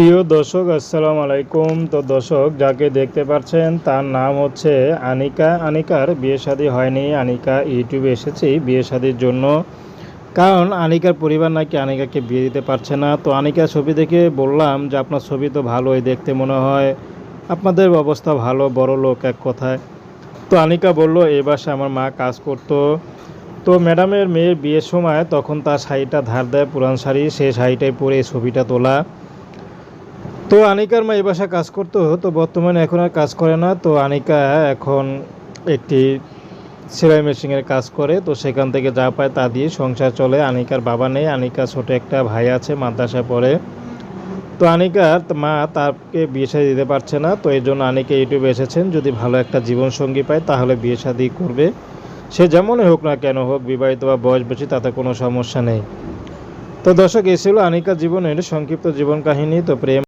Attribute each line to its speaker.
Speaker 1: প্রিয় দর্শক আসসালামু আলাইকুম। তো দর্শক যাকে দেখতে পাচ্ছেন তার নাম হচ্ছে আনিকা। আনিকার বিয়ে শাদী হয়নি। আনিকা ইউটিউবে এসেছে বিয়ে শাদীর জন্য, কারণ আনিকার পরিবার নাকি আনিকাকে বিয়ে দিতে পারছে না। তো আনিকার ছবি দেখে বললাম যে আপনার ছবি তো ভালোই দেখতে মনে হয়, আপনাদের অবস্থা ভালো, বড় লোক এক কথায়। তো আনিকা বলল এই বাসায় আমার মা কাজ করতো। তো ম্যাডামের মেয়ের বিয়ের সময় তখন তার শাড়িটা ধার দেয়, পুরান শাড়ি, সেই শাড়িটাই পরে এই ছবিটা তোলা। তো আনিকার মা এ বাসায় কাজ করতো, তো বর্তমানে এখন আর কাজ করে না। তো আনিকা এখন একটি সেলাই মেশিনের কাজ করে, তো সেখান থেকে যা পায় তা দিয়ে সংসার চলে। আনিকার বাবা নেই, আনিকা ছোট একটা ভাই আছে, মাদ্রাসায় পড়ে। তো আনিকার মা তাকে বিয়ে শাদী দিতে পারছে না, তো এই জন্য আনিকা ইউটিউবে এসেছেন, যদি ভালো একটা জীবনসঙ্গী পায় তাহলে বিয়ে শাদী করবে। সে যেমনই হোক না কেন, হোক বিবাহিত বা বয়স বেশি, তাতে কোনো সমস্যা নেই। তো দর্শক, এই ছিল আনিকার জীবনের সংক্ষিপ্ত জীবন কাহিনী। তো প্রেম